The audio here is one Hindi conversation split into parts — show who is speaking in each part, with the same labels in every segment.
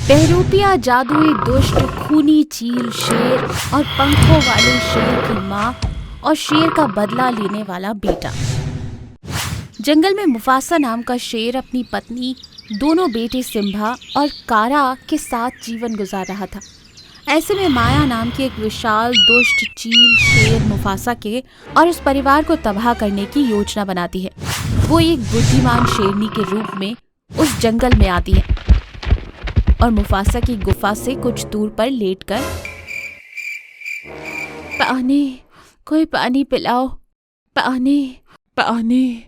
Speaker 1: बहरूपिया जादुई दुष्ट खूनी चील शेर और पंखों वाले शेर की माँ और शेर का बदला लेने वाला बेटा। जंगल में मुफासा नाम का शेर अपनी पत्नी, दोनों बेटे सिम्बा और कारा के साथ जीवन गुजार रहा था। ऐसे में माया नाम की एक विशाल दुष्ट चील शेर मुफासा के और उस परिवार को तबाह करने की योजना बनाती है। वो एक बुद्धिमान शेरनी के रूप में उस जंगल में आती है और मुफासा की गुफा से कुछ दूर पर लेटकर, पानी, कोई पानी पिलाओ, पानी, पानी।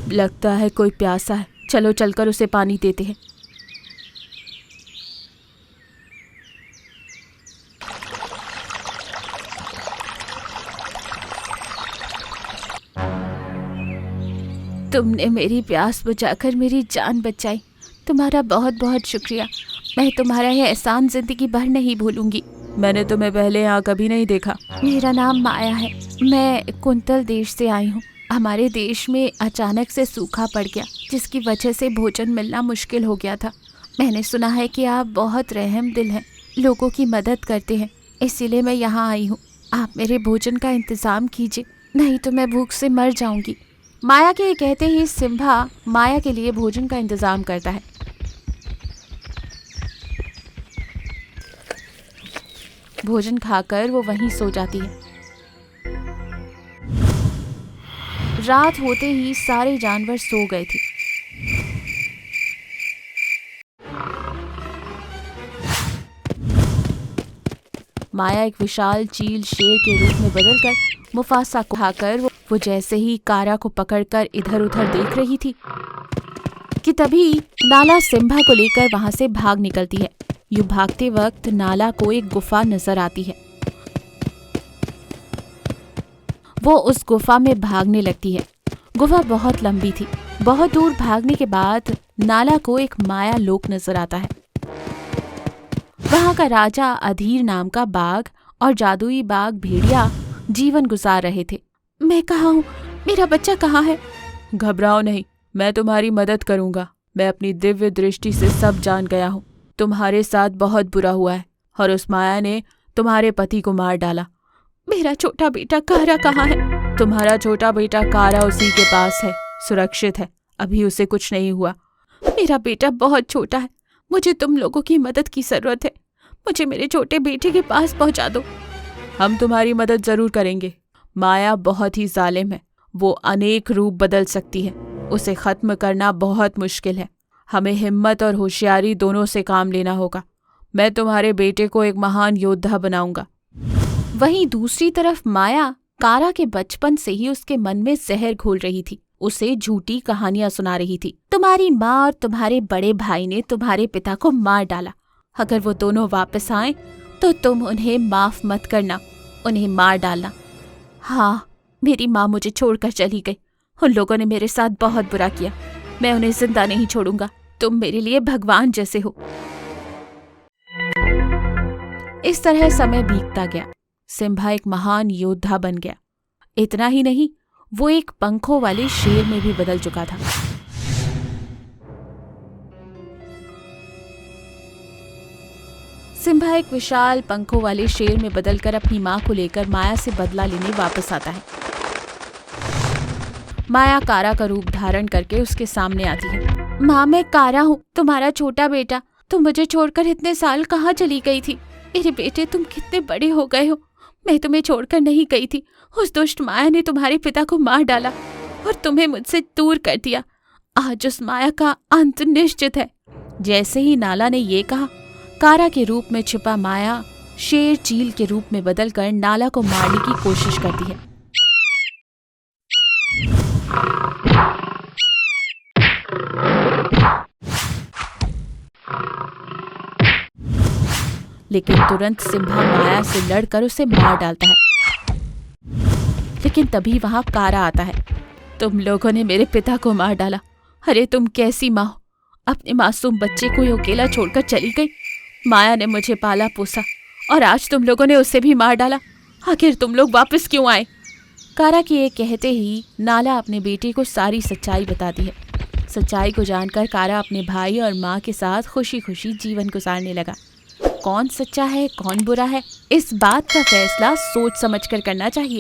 Speaker 1: लगता है कोई प्यासा है, चलो चलकर उसे पानी देते हैं। तुमने मेरी प्यास बुझाकर मेरी जान बचाई, तुम्हारा बहुत बहुत शुक्रिया। मैं तुम्हारा यह एहसान जिंदगी भर नहीं भूलूंगी। मैंने तुम्हें पहले यहाँ कभी नहीं देखा। मेरा नाम माया है, मैं कुंतल देश से आई हूँ। हमारे देश में अचानक से सूखा पड़ गया, जिसकी वजह से भोजन मिलना मुश्किल हो गया था। मैंने सुना है कि आप बहुत रहम दिल हैं, लोगों की मदद करते हैं, इसीलिए मैं यहाँ आई हूँ। आप मेरे भोजन का इंतज़ाम कीजिए, नहीं तो मैं भूख से मर जाऊंगी। माया के कहते ही सिम्बा माया के लिए भोजन का इंतज़ाम करता है। भोजन खाकर वो वहीं सो जाती है। रात होते ही सारे जानवर सो गए थे। माया एक विशाल चील शेर के रूप में बदलकर मुफासा को खाकर वो जैसे ही कारा को पकड़कर इधर उधर देख रही थी कि तभी नाला सिम्बा को लेकर वहां से भाग निकलती है। यूं भागते वक्त नाला को एक गुफा नजर आती है। वो उस गुफा में भागने लगती है। गुफा बहुत लंबी थी। बहुत दूर भागने के बाद नाला को एक माया लोक नजर आता है। वहां का राजा अधीर नाम का बाघ और जादुई बाघ भेड़िया जीवन गुजार रहे थे। मैं कहाँ हूँ? मेरा बच्चा कहाँ है? घबराओ नहीं, मैं तुम्हारी मदद करूंगा। मैं अपनी दिव्य दृष्टि से सब जान गया हूँ। तुम्हारे साथ बहुत बुरा हुआ है और उस माया ने तुम्हारे पति को मार डाला। मेरा छोटा बेटा कारा कहाँ है? तुम्हारा छोटा बेटा कारा उसी के पास है, सुरक्षित है, अभी उसे कुछ नहीं हुआ। मेरा बेटा बहुत छोटा है, मुझे तुम लोगों की मदद की जरूरत है। मुझे मेरे छोटे बेटे के पास पहुंचा दो। हम तुम्हारी मदद जरूर करेंगे। माया बहुत ही जालिम है, वो अनेक रूप बदल सकती है। उसे खत्म करना बहुत मुश्किल है। हमें हिम्मत और होशियारी दोनों से काम लेना होगा। मैं तुम्हारे बेटे को एक महान योद्धा बनाऊंगा। वहीं दूसरी तरफ माया कारा के बचपन से ही उसके मन में जहर घोल रही थी। उसे झूठी कहानियां सुना रही थी। तुम्हारी माँ और तुम्हारे बड़े भाई ने तुम्हारे पिता को मार डाला। अगर वो दोनों वापस आए तो तुम उन्हें माफ मत करना, उन्हें मार डालना। हाँ, मेरी माँ मुझे छोड़कर चली गई। उन लोगों ने मेरे साथ बहुत बुरा किया। मैं उन्हें जिंदा नहीं छोड़ूंगा। तुम मेरे लिए भगवान जैसे हो। इस तरह समय बीतता गया। सिम्बा एक महान योद्धा बन गया। इतना ही नहीं, वो एक पंखों वाले शेर में भी बदल चुका था। सिम्बा एक विशाल पंखों वाले शेर में बदलकर अपनी माँ को लेकर माया से बदला लेने वापस आता है। माया कारा का रूप धारण करके उसके सामने आती है। माँ, मैं कारा हूँ, तुम्हारा छोटा बेटा। तुम मुझे छोड़कर इतने साल कहाँ चली गई थी? मेरे बेटे, तुम कितने बड़े हो गए हो। मैं तुम्हें छोड़कर नहीं गई थी। उस दुष्ट माया ने तुम्हारे पिता को मार डाला और तुम्हें मुझसे दूर कर दिया। आज उस माया का अंत निश्चित है। जैसे ही नाला ने ये कहा, कारा के रूप में छिपा माया शेर चील के रूप में बदलकर नाला को मारने की कोशिश करती है। लेकिन तुरंत सिम्बा माया से लड़कर उसे मार डालता है। लेकिन तभी वहां कारा आता है। तुम लोगों ने मेरे पिता को मार डाला। अरे तुम कैसी माँ हो? अपने मासूम बच्चे को अकेला छोड़कर चली गई। माया ने मुझे पाला पोसा और आज तुम लोगों ने उसे भी मार डाला। आखिर तुम लोग वापस क्यों आए? कारा के ये कहते ही नाला अपने बेटे को सारी सच्चाई बताती है। सच्चाई को जानकर कारा अपने भाई और माँ के साथ खुशी खुशी जीवन गुजारने लगा। कौन सच्चा है कौन बुरा है, इस बात का फैसला सोच समझकर करना चाहिए।